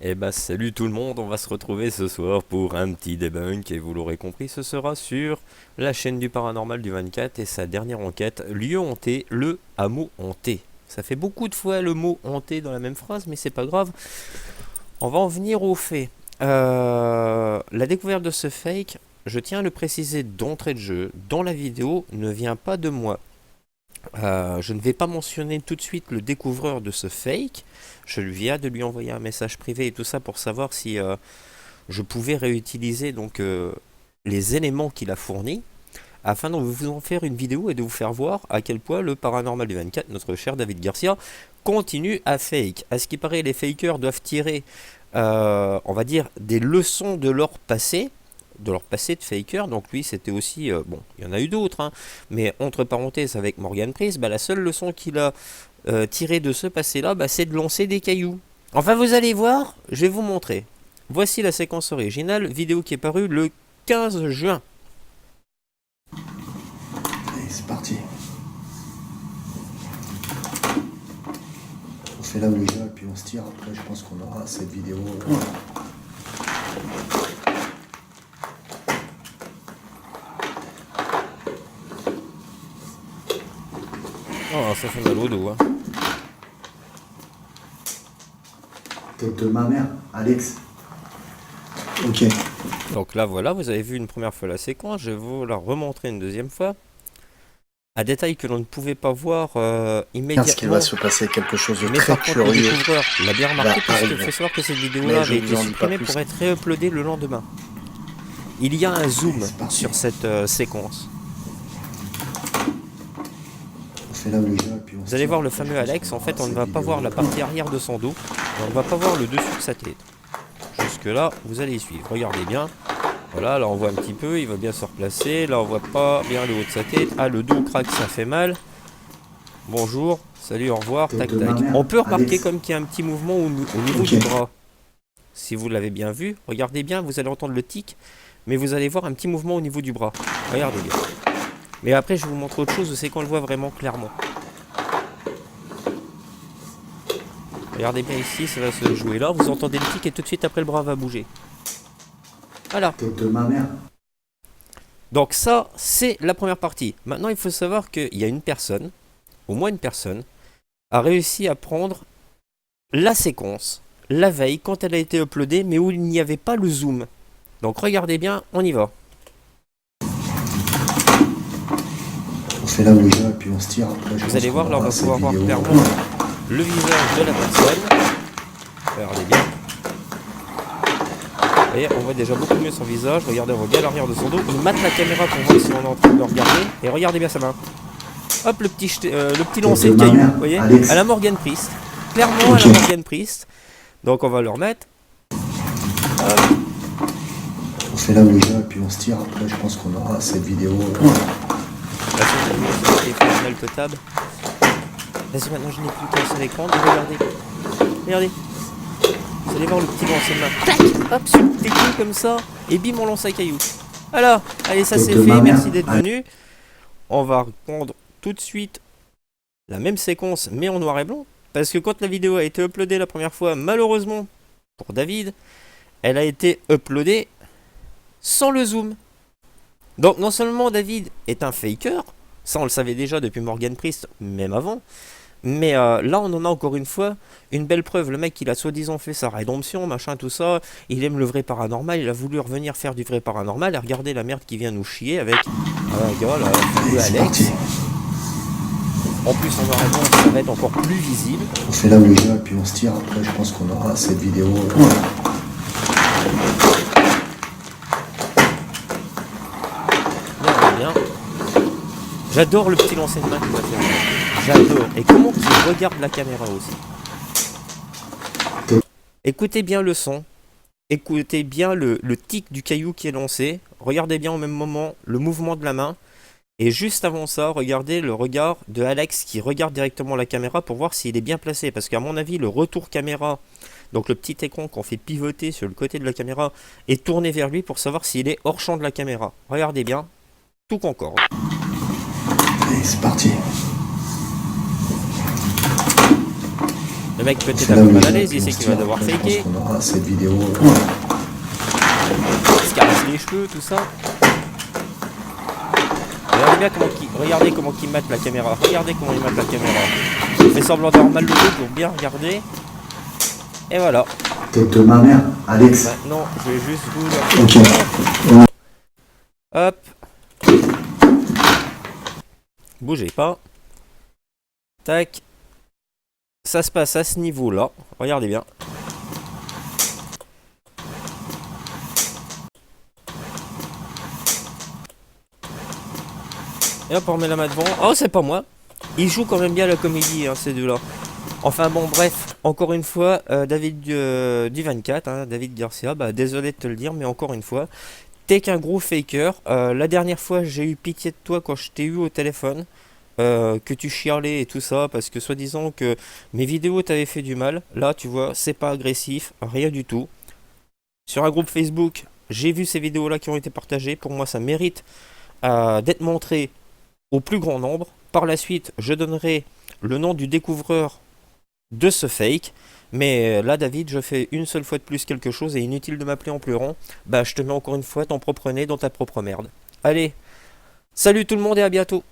Eh bah salut tout le monde, on va se retrouver ce soir pour un petit debunk et vous l'aurez compris, ce sera sur la chaîne du paranormal du 24 et sa dernière enquête, lieu hanté, le hameau hanté. Ça fait beaucoup de fois le mot hanté dans la même phrase, mais c'est pas grave, on va en venir aux faits. La découverte de ce fake, je tiens à le préciser d'entrée de jeu, dans la vidéo, ne vient pas de moi. Je ne vais pas mentionner tout de suite le découvreur de ce fake. Je viens de lui envoyer un message privé et tout ça pour savoir si je pouvais réutiliser les éléments qu'il a fournis afin de vous en faire une vidéo et de vous faire voir à quel point le paranormal du 24, notre cher David Garcia, continue à fake. À ce qui paraît, les fakers doivent tirer, on va dire, des leçons de leur passé de faker. Donc lui, c'était aussi, bon, il y en a eu d'autres, hein, mais entre parenthèses avec Morgan Priest, bah, la seule leçon qu'il a tirée de ce passé-là, bah, c'est de lancer des cailloux. Enfin, vous allez voir, je vais vous montrer. Voici la séquence originale, vidéo qui est parue le 15 juin. Allez, c'est parti. On fait là où les gars et puis on se tire. Après, je pense qu'on aura cette vidéo. Oh, ça fait mal au dos, hein. Tête de ma mère, Alex. Ok. Donc là, voilà, vous avez vu une première fois la séquence, je vais vous la remontrer une deuxième fois. Un détail que l'on ne pouvait pas voir Parce qu'il immédiatement. va se passer quelque chose de Mais très par contre, le curieux. découvreur l'a bien remarqué Va parce qu'il arriver. faut savoir que cette Mais vidéo-là je avait vous été en dis pas supprimée plus. pour être réuploadée le lendemain. Il y a un zoom Allez, c'est parti. sur cette séquence. On fait là où les gars et puis on se Vous tire. allez voir le Après, je fameux pense Alex, qu'on en fait aura on ne cette va pas vidéo. voir la partie arrière de son dos, et on ne va pas voir le dessus de sa tête. Jusque là, vous allez y suivre, regardez bien. Voilà, là on voit un petit peu, il va bien se replacer, là on voit pas bien le haut de sa tête. Ah, le dos craque, ça fait mal. Bonjour, salut, au revoir, Tête tac de ma tac. mère, On peut remarquer Alex. comme qu'il y a un petit mouvement au niveau Ok. du bras. Si vous l'avez bien vu, regardez bien, vous allez entendre le tic, mais vous allez voir un petit mouvement au niveau du bras. Regardez bien. Mais après, je vais vous montrer autre chose, c'est qu'on le voit vraiment clairement. Regardez bien ici, ça va se jouer là, vous entendez le tic et tout de suite après le bras va bouger. Voilà. Tête de ma mère. Donc ça, c'est la première partie. Maintenant, il faut savoir qu'il y a une personne, au moins une personne, a réussi à prendre la séquence, la veille, quand elle a été uploadée, mais où il n'y avait pas le zoom. Donc regardez bien, on y va. On fait là où les gars et puis on se tire. Après, je Vous pense allez qu'on voir, là on aura va cette pouvoir voir vidéo. clairement le visage de la personne. Regardez bien. Vous voyez, on voit déjà beaucoup mieux son visage. Regardez, on voit bien l'arrière de son dos. Il mate la caméra pour voir si on est en train de le regarder. Et regardez bien sa main. Hop, le petit lancer de caillou, vous voyez, Alex. à la Morgan Priest. Clairement à Ok. la Morgan Priest. Donc on va le remettre. Hop. On fait là où les gars et puis on se tire. Après, je pense qu'on aura cette vidéo. Là, c'est le potable. Vas-y, maintenant je n'ai plus qu'un seul écran. Regardez. Regardez. Vous allez voir le petit lancer de main. Tac. Hop, sur le technique comme ça. Et bim, on lance un caillou. Voilà. Allez, ça c'est fait. Merci d'être venu. On va reprendre tout de suite la même séquence, mais en noir et blanc. Parce que quand la vidéo a été uploadée la première fois, malheureusement, pour David, elle a été uploadée sans le zoom. Donc non seulement David est un faker, ça on le savait déjà depuis Morgan Priest, même avant, mais là on en a encore une fois une belle preuve. Le mec il a soi-disant fait sa rédemption, machin tout ça, il aime le vrai paranormal, il a voulu revenir faire du vrai paranormal, et regardez la merde qui vient nous chier avec un gars là, le C'est Alex. parti. En plus en noir et blanc ça va être encore plus visible. On fait là où les gars et puis on se tire. Après, je pense qu'on aura cette vidéo. Regardez bien. J'adore le petit lancer de main qu'il va faire. J'adore. Et comment il regarde la caméra aussi. Écoutez bien le son. Écoutez bien le tic du caillou qui est lancé. Regardez bien au même moment le mouvement de la main. Et juste avant ça, regardez le regard de Alex qui regarde directement la caméra pour voir s'il est bien placé. Parce qu'à mon avis, le retour caméra, donc le petit écran qu'on fait pivoter sur le côté de la caméra, est tourné vers lui pour savoir s'il est hors champ de la caméra. Regardez bien, tout concorde. Allez, c'est parti. Le mec On peut-être fait un la peu mal à ouija, l'aise, puis il on sait se qu'il va tire. devoir Après, je pense faker. qu'on aura cette vidéo. Il se caresse les cheveux, tout ça. Regardez bien regardez comment il mate la caméra. Regardez comment il mate la caméra. Il fait semblant d'avoir mal le dos pour bien regarder. Et voilà. Tête de ma mère, Alex. Maintenant, je vais juste vous le Ok. hop. Bougez pas. Tac. Ça se passe à ce niveau-là. Regardez bien. Et hop, on remet la main devant. Oh, c'est pas moi. Ils jouent quand même bien la comédie, hein, ces deux-là. Enfin bon, bref, encore une fois, David du 24, hein, David Garcia, bah désolé de te le dire, mais encore une fois, t'es qu'un gros faker. La dernière fois, j'ai eu pitié de toi quand je t'ai eu au téléphone, que tu chialais et tout ça, parce que soi-disant que mes vidéos t'avaient fait du mal. Là, tu vois, c'est pas agressif, rien du tout. Sur un groupe Facebook, j'ai vu ces vidéos-là qui ont été partagées. Pour moi, ça mérite d'être montré au plus grand nombre. Par la suite, je donnerai le nom du découvreur de ce fake. Mais là, David, je fais une seule fois de plus quelque chose et inutile de m'appeler en pleurant. Bah, je te mets encore une fois ton propre nez dans ta propre merde. Allez, salut tout le monde et à bientôt.